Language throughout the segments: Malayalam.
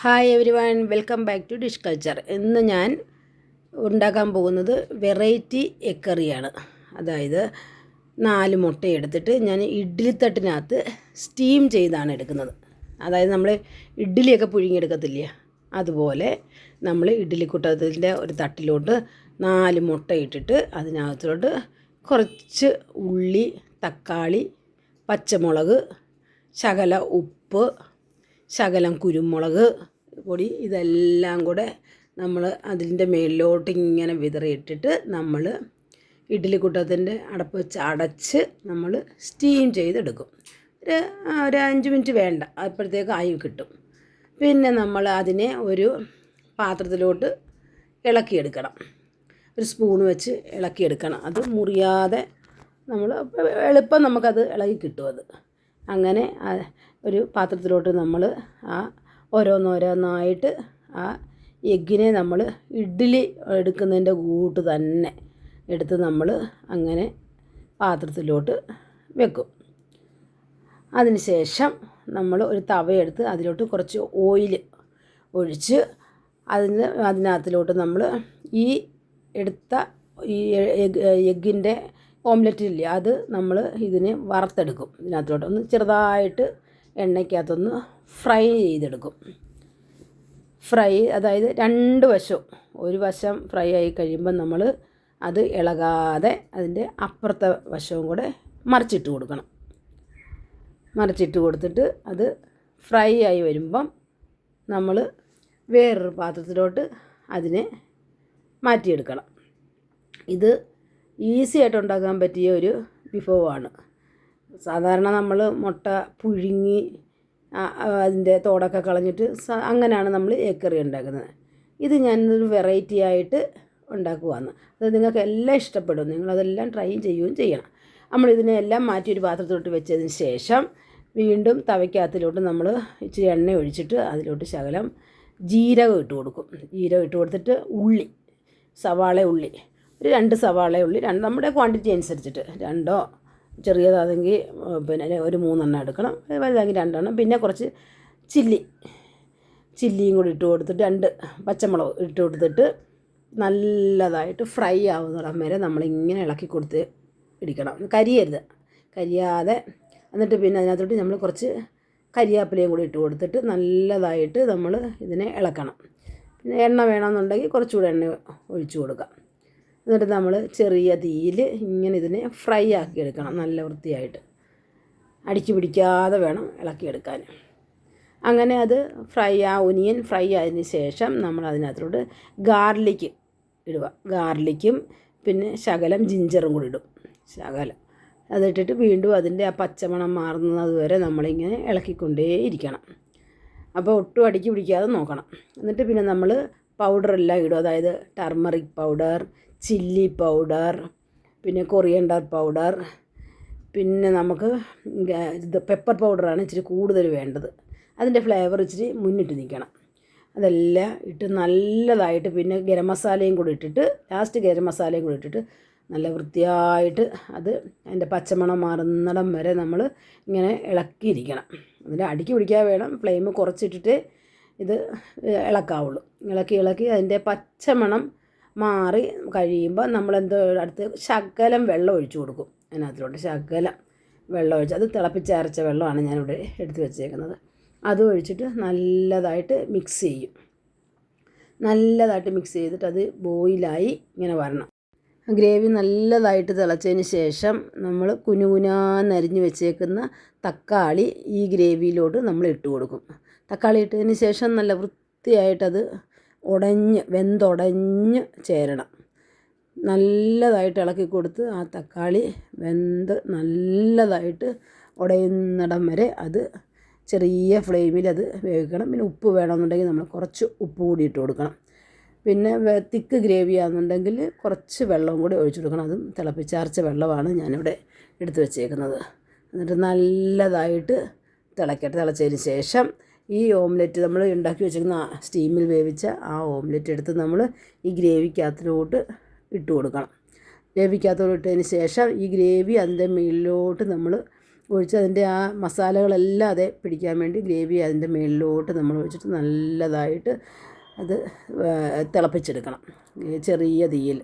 Hi everyone, welcome back to dish culture. ഇന്ന് ഞാൻ ഉണ്ടാക്കാൻ പോകുന്നത് വെറൈറ്റി എഗ് കറിയാണ്. അതായത് 4 മുട്ട എടുത്തിട്ട് ഞാൻ ഇഡ്ഡലിത്തട്ടിനകത്ത് സ്റ്റീം ചെയ്താണ് എടുക്കുന്നത്. അതായത് നമ്മൾ ഇഡ്ഡലിയൊക്കെ പുഴുങ്ങിയെടുക്കത്തില്ലേ, അതുപോലെ നമ്മൾ ഇഡ്ഡലിക്കുട്ടത്തിൻ്റെ ഒരു തട്ടിലോട്ട് 4 മുട്ട ഇട്ടിട്ട് അതിനകത്തോട്ട് കുറച്ച് ഉള്ളി, തക്കാളി, പച്ചമുളക്, ശകല ഉപ്പ്, ശകലം കുരുമുളക് പൊടി, ഇതെല്ലാം കൂടെ നമ്മൾ അതിൻ്റെ മേളിലോട്ട് ഇങ്ങനെ വിതറിയിട്ടിട്ട് നമ്മൾ ഇഡ്ഡലിക്കുട്ടത്തിൻ്റെ അടപ്പ് വെച്ച് അടച്ച് നമ്മൾ സ്റ്റീം ചെയ്തെടുക്കും. ഒരു 5 മിനിറ്റ് വേണ്ട, അപ്പോഴത്തേക്ക് ആയി കിട്ടും. പിന്നെ നമ്മൾ അതിനെ ഒരു പാത്രത്തിലോട്ട് ഇളക്കിയെടുക്കണം. ഒരു സ്പൂൺ വെച്ച് ഇളക്കിയെടുക്കണം. അത് മുറിയാതെ നമ്മൾ എളുപ്പം നമുക്കത് ഇളകി കിട്ടും. അത് അങ്ങനെ ഒരു പാത്രത്തിലോട്ട് നമ്മൾ ഓരോന്നോരോന്നായിട്ട് ആ എഗ്ഗിനെ നമ്മൾ ഇഡ്ഡലി എടുക്കുന്നതിൻ്റെ കൂട്ട് തന്നെ എടുത്ത് നമ്മൾ അങ്ങനെ പാത്രത്തിലോട്ട് വെക്കും. അതിന് ശേഷം നമ്മൾ ഒരു തവയെടുത്ത് അതിലോട്ട് കുറച്ച് ഓയിൽ ഒഴിച്ച് അതിനകത്തിലോട്ട് നമ്മൾ ഈ എടുത്ത ഈ എഗ്ഗിൻ്റെ ഓംലെറ്റ് ഇല്ലേ, അത് നമ്മൾ ഇതിനെ വറുത്തെടുക്കും. ഇതിനകത്തോട്ട് ഒന്ന് ചെറുതായിട്ട് എണ്ണയ്ക്കകത്തൊന്ന് ഫ്രൈ ചെയ്തെടുക്കും. അതായത് 2 വശവും, ഒരു വശം ഫ്രൈ ആയി കഴിയുമ്പോൾ നമ്മൾ അത് ഇളകാതെ അതിൻ്റെ അപ്പുറത്തെ വശവും കൂടെ മറിച്ചിട്ട് കൊടുക്കണം. മറിച്ചിട്ട് കൊടുത്തിട്ട് അത് ഫ്രൈ ആയി വരുമ്പം നമ്മൾ വേറൊരു പാത്രത്തിലോട്ട് അതിനെ മാറ്റിയെടുക്കണം. ഇത് ഈസി ആയിട്ട് ഉണ്ടാക്കാൻ പറ്റിയ ഒരു വിഭവമാണ്. സാധാരണ നമ്മൾ മുട്ട പുഴുങ്ങി അതിൻ്റെ തോടൊക്കെ കളഞ്ഞിട്ട് അങ്ങനെയാണ് നമ്മൾ എഗ് കറി ഉണ്ടാക്കുന്നത്. ഇത് ഞാനൊരു വെറൈറ്റി ആയിട്ട് ഉണ്ടാക്കുവാണ്. അത് നിങ്ങൾക്ക് എല്ലാം ഇഷ്ടപ്പെടും. നിങ്ങളതെല്ലാം ട്രൈ ചെയ്യുകയും ചെയ്യണം. നമ്മളിതിനെ എല്ലാം മാറ്റി ഒരു പാത്രത്തിലോട്ട് വെച്ചതിന് ശേഷം വീണ്ടും തവയ്ക്കകത്തിലോട്ട് നമ്മൾ ഇച്ചിരി എണ്ണ ഒഴിച്ചിട്ട് അതിലോട്ട് ശകലം ജീരകം ഇട്ട് കൊടുക്കും. ജീരകം ഇട്ട് കൊടുത്തിട്ട് ഉള്ളി, സവാള ഉള്ളി, ഒരു 2 സവാള ഉള്ളി, നമ്മുടെ ക്വാണ്ടിറ്റി അനുസരിച്ചിട്ട് 2 ചെറിയതാണെങ്കിൽ പിന്നെ ഒരു 3 എണ്ണം എടുക്കണം, വലുതാണെങ്കിൽ 2 എണ്ണം. പിന്നെ കുറച്ച് ചില്ലിയും കൂടി ഇട്ട് കൊടുത്തിട്ട് 2 പച്ചമുളക് ഇട്ട് കൊടുത്തിട്ട് നല്ലതായിട്ട് ഫ്രൈ ആവുന്നിടം വരെ നമ്മളിങ്ങനെ ഇളക്കി കൊടുത്ത് ഇടിക്കണം. കരിയാതെ. എന്നിട്ട് പിന്നെ അതിനകത്തോട്ട് നമ്മൾ കുറച്ച് കരിയാപ്പിലയും കൂടി ഇട്ട് കൊടുത്തിട്ട് നല്ലതായിട്ട് നമ്മൾ ഇതിനെ ഇളക്കണം. പിന്നെ എണ്ണ വേണമെന്നുണ്ടെങ്കിൽ കുറച്ചുകൂടെ എണ്ണ ഒഴിച്ചു കൊടുക്കാം. എന്നിട്ട് നമ്മൾ ചെറിയ തീയിൽ ഇങ്ങനെ ഇതിനെ ഫ്രൈ ആക്കി എടുക്കണം. നല്ല വൃത്തിയായിട്ട് അടിക്ക് പിടിക്കാതെ വേണം ഇളക്കിയെടുക്കാൻ. അങ്ങനെ അത് ഒനിയൻ ഫ്രൈ ആയതിന് ശേഷം നമ്മൾ അതിനകത്തോട്ട് ഗാർലിക്ക് ഇടുക. ഗാർലിക്കും പിന്നെ ശകലം ജിഞ്ചറും കൂടി ഇടും. അതിട്ടിട്ട് വീണ്ടും അതിൻ്റെ ആ പച്ചമണം മാറുന്നത് വരെ നമ്മളിങ്ങനെ ഇളക്കിക്കൊണ്ടേയിരിക്കണം. അപ്പോൾ ഒട്ടും അടിക്ക് പിടിക്കാതെ നോക്കണം. എന്നിട്ട് പിന്നെ നമ്മൾ പൗഡറെല്ലാം ഇടും. അതായത് ടർമറിക് പൗഡർ, ചില്ലി പൗഡർ, പിന്നെ കൊറിയൻഡർ പൗഡർ, പിന്നെ നമുക്ക് പെപ്പർ പൗഡറാണ് ഇച്ചിരി കൂടുതൽ വേണ്ടത്. അതിൻ്റെ ഫ്ലേവർ ഇച്ചിരി മുന്നിട്ട് നിൽക്കണം. അതെല്ലാം ഇട്ട് നല്ലതായിട്ട് പിന്നെ ഗരം മസാലയും കൂടി ഇട്ടിട്ട് നല്ല വൃത്തിയായിട്ട് അതിൻ്റെ പച്ചമണം മാറുന്നിടം വരെ നമ്മൾ ഇങ്ങനെ ഇളക്കിയിരിക്കണം. അതിൻ്റെ അടിക്ക് പിടിക്കാൻ വേണം. ഫ്ലെയിം കുറച്ചിട്ടിട്ട് ഇത് ഇളക്കാവുള്ളൂ. ഇളക്കി അതിൻ്റെ പച്ചമണം മാറി കഴിയുമ്പോൾ നമ്മളെന്തോ അടുത്ത് ശകലം വെള്ളം ഒഴിച്ചു കൊടുക്കും. അതിനകത്തിലോട്ട് ശകലം വെള്ളം ഒഴിച്ച്, അത് തിളപ്പിച്ചരച്ച വെള്ളമാണ് ഞാനിവിടെ എടുത്ത് വെച്ചേക്കുന്നത്. അത് ഒഴിച്ചിട്ട് നല്ലതായിട്ട് മിക്സ് ചെയ്യും. നല്ലതായിട്ട് മിക്സ് ചെയ്തിട്ട് അത് ബോയിലായി ഇങ്ങനെ വരണം. ഗ്രേവി നല്ലതായിട്ട് തിളച്ചതിന് ശേഷം നമ്മൾ കുനുകുനാന്നരിഞ്ഞ് വെച്ചേക്കുന്ന തക്കാളി ഈ ഗ്രേവിയിലോട്ട് നമ്മൾ ഇട്ട് കൊടുക്കും. തക്കാളി ഇട്ടതിന് ശേഷം നല്ല വൃത്തിയായിട്ടത് വെന്തുടഞ്ഞ് ചേരണം. നല്ലതായിട്ട് ഇളക്കി കൊടുത്ത് ആ തക്കാളി വെന്ത് നല്ലതായിട്ട് ഉടയുന്നിടം വരെ അത് ചെറിയ ഫ്ലെയിമിൽ അത് വേവിക്കണം. പിന്നെ ഉപ്പ് വേണമെന്നുണ്ടെങ്കിൽ നമ്മൾ കുറച്ച് ഉപ്പ് കൂടി ഇട്ട് കൊടുക്കണം. പിന്നെ തിക്ക് ഗ്രേവി ആണെന്നുണ്ടെങ്കിൽ കുറച്ച് വെള്ളവും കൂടി ഒഴിച്ചു കൊടുക്കണം. അതും തിളപ്പിച്ചാർച്ച വെള്ളമാണ് ഞാനിവിടെ എടുത്ത് വെച്ചേക്കുന്നത്. എന്നിട്ട് നല്ലതായിട്ട് തിളച്ചതിന് ശേഷം ഈ ഓംലെറ്റ് നമ്മൾ ഉണ്ടാക്കി വെച്ചിരിക്കുന്ന സ്റ്റീമിൽ വേവിച്ച ആ ഓംലെറ്റ് എടുത്ത് നമ്മൾ ഈ ഗ്രേവിക്കകത്തിലോട്ട് ഇട്ട് കൊടുക്കണം. ഗ്രേവിക്കകത്തോട്ട് ഇട്ടതിന് ശേഷം ഈ ഗ്രേവി അതിൻ്റെ മുകളിലോട്ട് നമ്മൾ ഒഴിച്ച് അതിൻ്റെ ആ മസാലകളെല്ലാം അതേ പിടിക്കാൻ വേണ്ടി ഗ്രേവി അതിൻ്റെ മുകളിലോട്ട് നമ്മൾ ഒഴിച്ചിട്ട് നല്ലതായിട്ട് അത് തിളപ്പിച്ചെടുക്കണം. ചെറിയ തീയിൽ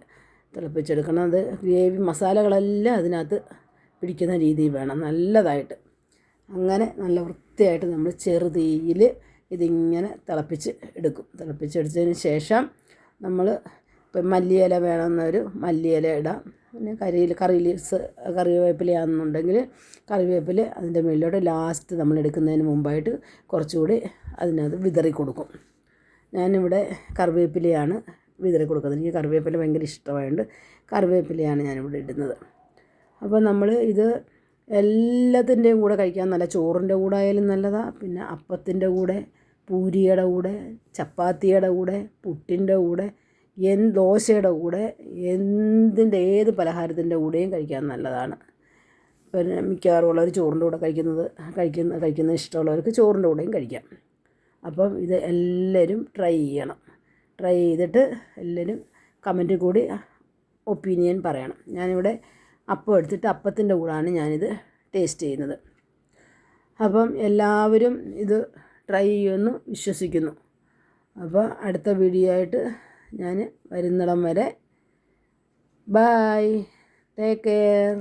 തിളപ്പിച്ചെടുക്കണം. അത് ഗ്രേവി മസാലകളെല്ലാം അതിനകത്ത് പിടിക്കുന്ന രീതിയിൽ വേണം നല്ലതായിട്ട്. അങ്ങനെ നല്ല വൃത്തിയായിട്ട് നമ്മൾ ചെറുതീയിൽ ഇതിങ്ങനെ തിളപ്പിച്ച് എടുക്കും. തിളപ്പിച്ചെടുത്തതിന് ശേഷം നമ്മൾ ഇപ്പം മല്ലിയില വേണമെന്നൊരു മല്ലിയില ഇടാം. പിന്നെ കറി ലീവ്സ് കറിവേപ്പിലയാണെന്നുണ്ടെങ്കിൽ കറിവേപ്പില അതിൻ്റെ മുകളിലോട്ട് ലാസ്റ്റ് നമ്മൾ എടുക്കുന്നതിന് മുമ്പായിട്ട് കുറച്ചുകൂടി അതിനകത്ത് വിതറി കൊടുക്കും. ഞാനിവിടെ കറിവേപ്പിലയാണ് വിതറി കൊടുക്കുന്നത്. എനിക്ക് കറിവേപ്പില ഭയങ്കര ഇഷ്ടമായതുകൊണ്ട് കറിവേപ്പിലയാണ് ഞാനിവിടെ ഇടുന്നത്. അപ്പോൾ നമ്മൾ ഇത് എല്ലാത്തിൻ്റെയും കൂടെ കഴിക്കാൻ നല്ല ചോറിൻ്റെ കൂടെ ആയാലും നല്ലതാണ്. പിന്നെ അപ്പത്തിൻ്റെ കൂടെ, പൂരിയുടെ കൂടെ, ചപ്പാത്തിയുടെ കൂടെ, പുട്ടിൻ്റെ കൂടെ, ദോശയുടെ കൂടെ, ഏത് പലഹാരത്തിൻ്റെ കൂടെയും കഴിക്കാൻ നല്ലതാണ്. പിന്നെ മിക്കവാറും ഉള്ളവർ ചോറിൻ്റെ കൂടെ കഴിക്കുന്ന ഇഷ്ടമുള്ളവർക്ക് ചോറിൻ്റെ കൂടെയും കഴിക്കാം. അപ്പം ഇത് എല്ലാവരും ട്രൈ ചെയ്യണം. ട്രൈ ചെയ്തിട്ട് എല്ലാവരും കമൻറ്റിൽ കൂടി ഒപ്പീനിയൻ പറയണം. ഞാനിവിടെ അപ്പം എടുത്തിട്ട് അപ്പത്തിൻ്റെ കൂടെയാണ് ഞാനിത് ടേസ്റ്റ് ചെയ്യുന്നത്. അപ്പം എല്ലാവരും ഇത് ട്രൈ ചെയ്യുമെന്ന് വിശ്വസിക്കുന്നു. അപ്പോൾ അടുത്ത വീഡിയോ ആയിട്ട് ഞാൻ വരുന്നിടം വരെ ബൈ, ടേക്ക് കെയർ.